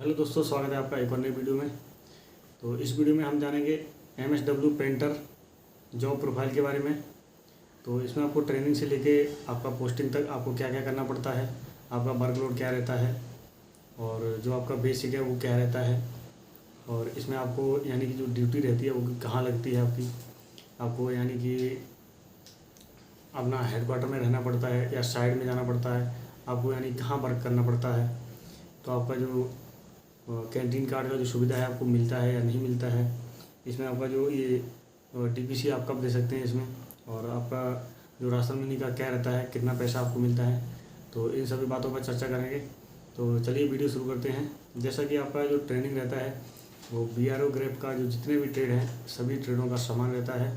Hello दोस्तों, स्वागत है आपका एक और नई वीडियो में। तो इस वीडियो में हम जानेंगे MSW पेंटर जॉब प्रोफाइल के बारे में। तो इसमें आपको ट्रेनिंग से लेके आपका पोस्टिंग तक आपको क्या क्या करना पड़ता है, आपका वर्कलोड क्या रहता है और जो आपका बेसिक है वो क्या रहता है, और इसमें आपको यानी कि जो ड्यूटी रहती है वो कहाँ लगती है आपको यानी कि अपना हेडक्वार्टर में रहना पड़ता है या साइड में जाना पड़ता है, आपको यानी कहाँ वर्क करना पड़ता है। तो आपका जो कैंटीन कार्ड का जो सुविधा है आपको मिलता है या नहीं मिलता है, इसमें आपका जो ये DPC आप कब दे सकते हैं इसमें, और आपका जो राशन मनी का क्या रहता है, कितना पैसा आपको मिलता है। तो इन सभी बातों पर चर्चा करेंगे। तो चलिए वीडियो शुरू करते हैं। जैसा कि आपका जो ट्रेनिंग रहता है वो BRO ग्रेप का जो जितने भी ट्रेड हैं सभी ट्रेडों का समान रहता है।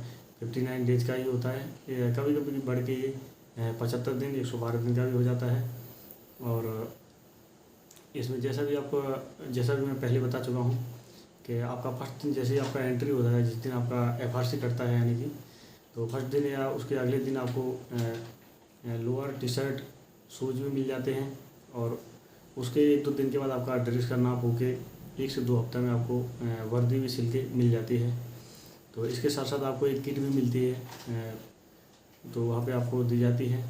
59 डेज का ही होता है, कभी कभी बढ़ के ये 75 दिन 112 दिन का भी हो जाता है। और इसमें जैसा भी मैं पहले बता चुका हूँ कि आपका फर्स्ट दिन जैसे ही आपका एंट्री होता है, जिस दिन आपका FRC कटता है यानी कि, तो फर्स्ट दिन या उसके अगले दिन आपको लोअर टी शर्ट शूज़ भी मिल जाते हैं। और उसके 1-2 दिन के बाद आपका ड्रेस का नाप होके 1 से 2 हफ्ते में आपको वर्दी भी सिल के मिल जाती है। तो इसके साथ साथ आपको एक किट भी मिलती है, तो वहाँ पे आपको दी जाती है।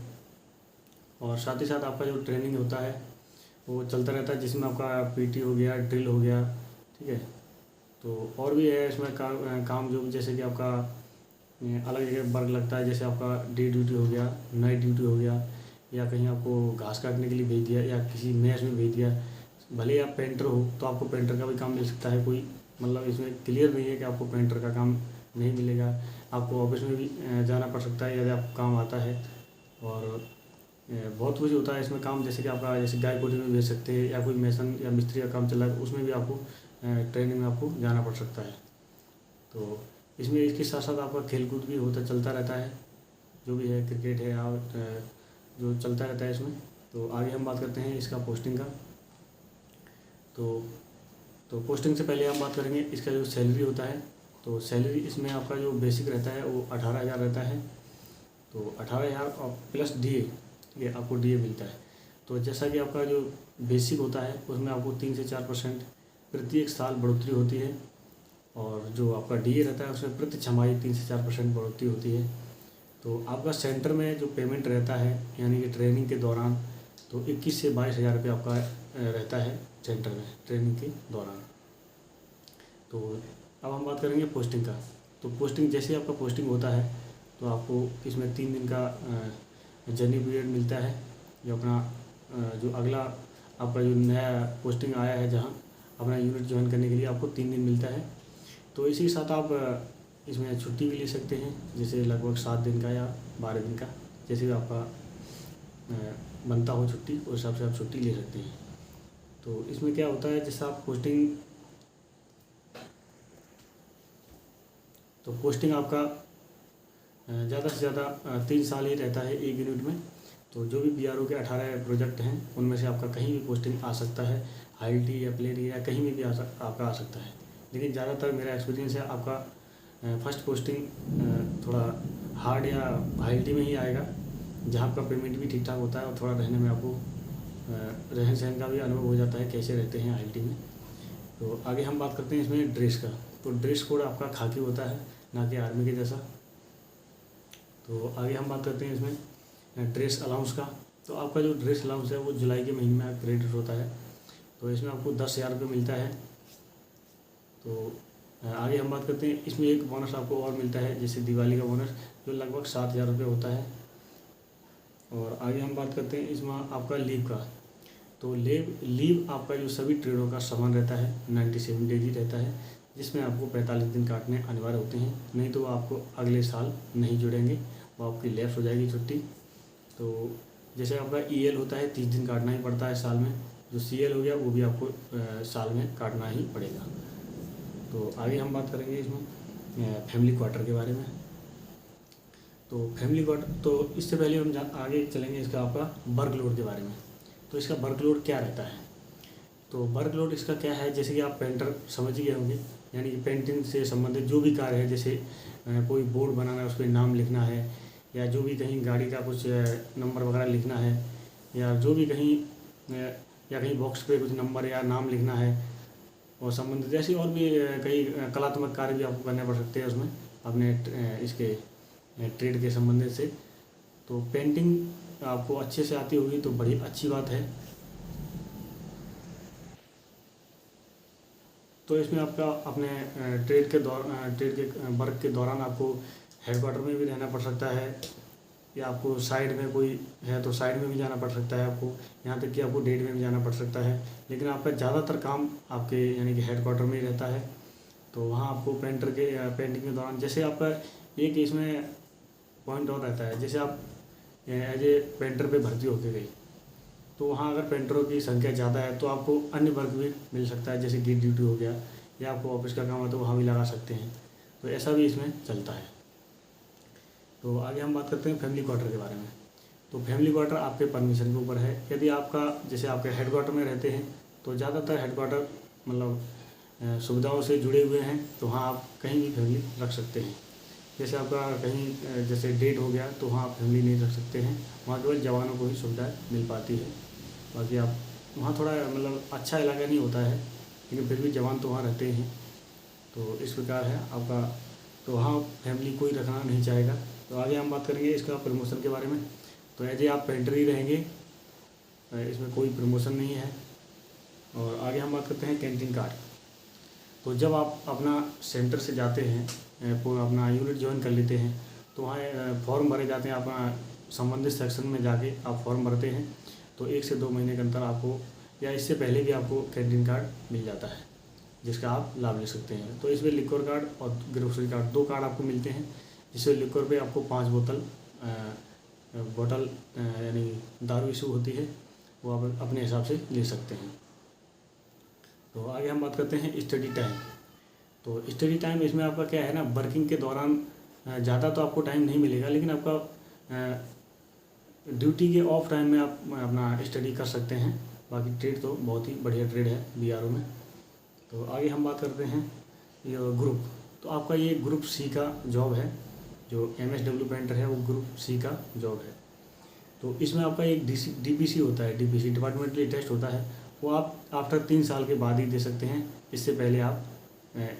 और साथ ही साथ आपका जो ट्रेनिंग होता है वो चलता रहता है, जिसमें आपका PT हो गया, ड्रिल हो गया, ठीक है। तो और भी है इसमें काम जो जैसे कि आपका अलग जगह वर्क लगता है, जैसे आपका डे ड्यूटी हो गया, नाइट ड्यूटी हो गया, या कहीं आपको घास काटने के लिए भेज दिया या किसी मैच में भेज दिया। भले ही आप पेंटर हो तो आपको पेंटर का भी काम मिल सकता है। कोई मतलब इसमें क्लियर नहीं है कि आपको पेंटर का काम नहीं मिलेगा। आपको ऑफिस में भी जाना पड़ सकता है यदि आपको काम आता है। और बहुत कुछ होता है इसमें काम, जैसे कि आपका जैसे गाय गोटी में भेज सकते हैं, या कोई मेसन या मिस्त्री का काम चला है उसमें भी आपको ट्रेनिंग में आपको जाना पड़ सकता है। तो इसमें इसके साथ साथ आपका खेल कूद भी चलता रहता है, जो भी है क्रिकेट है और जो चलता रहता है इसमें। तो आगे हम बात करते हैं इसका पोस्टिंग का। तो पोस्टिंग से पहले हम बात करेंगे इसका जो सैलरी होता है। तो सैलरी इसमें आपका जो बेसिक रहता है वो 18,000 रहता है। तो 18,000 और प्लस DA, ठीक है, आपको DA मिलता है। तो जैसा कि आपका जो बेसिक होता है उसमें आपको 3 से 4% प्रत्येक साल बढ़ोतरी होती है, और जो आपका DA रहता है उसमें प्रति छमाही 3 से 4% बढ़ोतरी होती है। तो आपका सेंटर में जो पेमेंट रहता है यानी कि ट्रेनिंग के दौरान, तो 21 से 22,000 रुपये आपका रहता है सेंटर में ट्रेनिंग के दौरान। तो अब हम बात करेंगे पोस्टिंग का। तो पोस्टिंग जैसे आपका पोस्टिंग होता है तो आपको इसमें 3 दिन का जर्नी पीरियड मिलता है। जो अपना जो अगला आपका जो नया पोस्टिंग आया है जहाँ अपना यूनिट ज्वाइन करने के लिए आपको 3 दिन मिलता है। तो इसी के साथ आप इसमें छुट्टी भी ले सकते हैं, जैसे लगभग 7 दिन का या 12 दिन का, जैसे भी आपका बनता हो छुट्टी उस हिसाब से आप छुट्टी ले सकते हैं। तो इसमें क्या होता है, जैसा आप पोस्टिंग आपका ज़्यादा से ज़्यादा 3 साल ही रहता है एक यूनिट में। तो जो भी BRO के 18 प्रोजेक्ट हैं उनमें से आपका कहीं भी पोस्टिंग आ सकता है, ILT या प्लेन या कहीं में भी आपका आ सकता है। लेकिन ज़्यादातर मेरा एक्सपीरियंस है आपका फर्स्ट पोस्टिंग थोड़ा हार्ड या ILT में ही आएगा, जहाँ आपका पेमेंट भी ठीक ठाक होता है और थोड़ा रहने में आपको रहन सहन का भी अनुभव हो जाता है कैसे रहते हैं ILT में। तो आगे हम बात करते हैं इसमें ड्रेस का। तो ड्रेस कोड आपका खाकी होता है, ना कि आर्मी के जैसा। तो आगे हम बात करते हैं इसमें ड्रेस अलाउंस का। तो आपका जो ड्रेस अलाउंस है वो जुलाई के महीने में क्रेडिट होता है। तो इसमें आपको 10,000 रुपये मिलता है। तो आगे हम बात करते हैं इसमें एक बोनस आपको और मिलता है, जैसे दिवाली का बोनस, जो लगभग 7,000 रुपये होता है। और आगे हम बात करते हैं इसमें आपका लीव का। तो लीव आपका जो सभी ट्रेडों का समान रहता है, 97 डेज ही रहता है, जिसमें आपको 45 दिन काटने अनिवार्य होते हैं, नहीं तो आपको अगले साल नहीं जुड़ेंगे, वो आपकी लैप्स हो जाएगी छुट्टी। तो जैसे आपका EL होता है 30 दिन काटना ही पड़ता है साल में, जो CL हो गया वो भी आपको साल में काटना ही पड़ेगा। तो आगे हम बात करेंगे इसमें फैमिली क्वार्टर के बारे में। तो फैमिली क्वार्टर, तो इससे पहले हम आगे चलेंगे इसका आपका वर्कलोड के बारे में। तो इसका वर्कलोड क्या रहता है। तो वर्कलोड इसका क्या है, जैसे कि आप पेंटर समझ गए होंगे, यानी कि पेंटिंग से संबंधित जो भी कार्य है, जैसे कोई बोर्ड बनाना है उस पर नाम लिखना है, या जो भी कहीं गाड़ी का कुछ नंबर वगैरह लिखना है, या जो भी कहीं या कहीं बॉक्स पे कुछ नंबर या नाम लिखना है और संबंधित ऐसी और भी कई कलात्मक कार्य भी आपको करने पड़ सकते हैं उसमें अपने इसके ट्रेड के संबंधित से। तो पेंटिंग आपको अच्छे से आती होगी तो बड़ी अच्छी बात है। तो इसमें आपका अपने ट्रेड के वर्क के दौरान आपको हेडक्वार्टर में भी रहना पड़ सकता है, या आपको साइड में कोई है तो साइड में भी जाना पड़ सकता है आपको, यहाँ तक कि आपको डेट में भी जाना पड़ सकता है। लेकिन आपका ज़्यादातर काम आपके यानी कि हेडक्वार्टर में ही रहता है। तो वहाँ आपको पेंटिंग के दौरान जैसे आपका एक इसमें पॉइंट और रहता है, जैसे आप एज ए पेंटर पे भर्ती होके गई तो वहाँ अगर पेंटरों की संख्या ज़्यादा है तो आपको अन्य वर्क भी मिल सकता है, जैसे गेट ड्यूटी हो गया या आपको ऑफिस का काम है तो वहाँ भी लगा सकते हैं। तो ऐसा भी इसमें चलता है। तो आगे हम बात करते हैं फैमिली क्वार्टर के बारे में। तो फैमिली क्वार्टर आपके परमिशन के ऊपर है। यदि आपका जैसे आपके हेडक्वार्टर में रहते हैं तो ज़्यादातर हेडक्वार्टर मतलब सुविधाओं से जुड़े हुए हैं, तो वहाँ आप कहीं भी फैमिली रख सकते हैं। जैसे आपका कहीं जैसे डेट हो गया तो वहाँ आप फैमिली नहीं रख सकते हैं, वहाँ केवल जवानों को ही सुविधा मिल पाती है। बाकी आप वहाँ थोड़ा मतलब अच्छा इलाका नहीं होता है, लेकिन फिर भी जवान तो वहाँ रहते हैं। तो इस प्रकार है आपका, तो वहाँ फैमिली कोई रखना नहीं चाहेगा। तो आगे हम बात करेंगे इसका प्रमोशन के बारे में। तो एज आप पेंटर ही रहेंगे, इसमें कोई प्रमोशन नहीं है। और आगे हम बात करते हैं कैंटीन कार्ड। तो जब आप अपना सेंटर से जाते हैं, अपना यूनिट ज्वाइन कर लेते हैं तो वहाँ फॉर्म भरे जाते हैं। अपना संबंधित सेक्शन में जाके आप फॉर्म भरते हैं तो 1 से 2 महीने के अंदर आपको या इससे पहले भी आपको कैंटीन कार्ड मिल जाता है, जिसका आप लाभ ले सकते हैं। तो इसमें लिक्वर कार्ड और ग्रोसरी कार्ड 2 कार्ड आपको मिलते हैं, जिससे लिक्वर पे आपको 5 बोतल यानी दारू इशू होती है, वो आप अपने हिसाब से ले सकते हैं। तो आगे हम बात करते हैं स्टडी टाइम। तो स्टडी टाइम इसमें आपका क्या है ना, वर्किंग के दौरान ज़्यादा तो आपको टाइम नहीं मिलेगा, लेकिन आपका ड्यूटी के ऑफ टाइम में आप अपना स्टडी कर सकते हैं। बाकी ट्रेड तो बहुत ही बढ़िया ट्रेड है बीआरओ में। तो आगे हम बात करते हैं ये ग्रुप। तो आपका ये ग्रुप सी का जॉब है, जो MSW पेंटर है वो ग्रुप सी का जॉब है। तो इसमें आपका एक DPC होता है, DPC डिपार्टमेंटली टेस्ट होता है, वो आप आफ्टर 3 साल के बाद ही दे सकते हैं। इससे पहले आप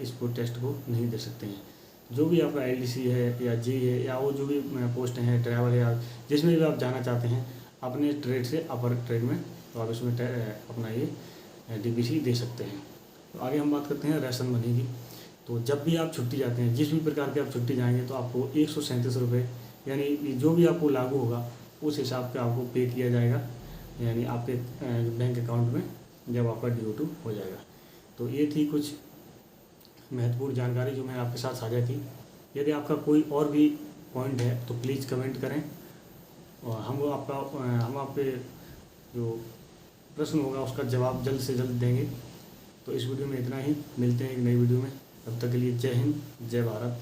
इसको टेस्ट को नहीं दे सकते हैं। जो भी आपका LDC है या जी है या वो जो भी पोस्ट हैं, ट्रैवल या जिसमें भी आप जाना चाहते हैं अपने ट्रेड से अपर ट्रेड में, तो आप इसमें अपना ये DPC दे सकते हैं। तो आगे हम बात करते हैं राशन मनी की। तो जब भी आप छुट्टी जाते हैं, जिस भी प्रकार के आप छुट्टी जाएंगे तो आपको 137 रुपये यानी जो भी आपको लागू होगा उस हिसाब से आपको पे किया जाएगा, यानी आपके बैंक अकाउंट में जब आपका ड्यू हो जाएगा। तो ये थी कुछ महत्वपूर्ण जानकारी जो मैंने आपके साथ साझा की। यदि आपका कोई और भी पॉइंट है तो प्लीज़ कमेंट करें और हम आपके जो प्रश्न होगा उसका जवाब जल्द से जल्द देंगे। तो इस वीडियो में इतना ही, मिलते हैं एक नई वीडियो में। तब तक के लिए जय हिंद, जय भारत।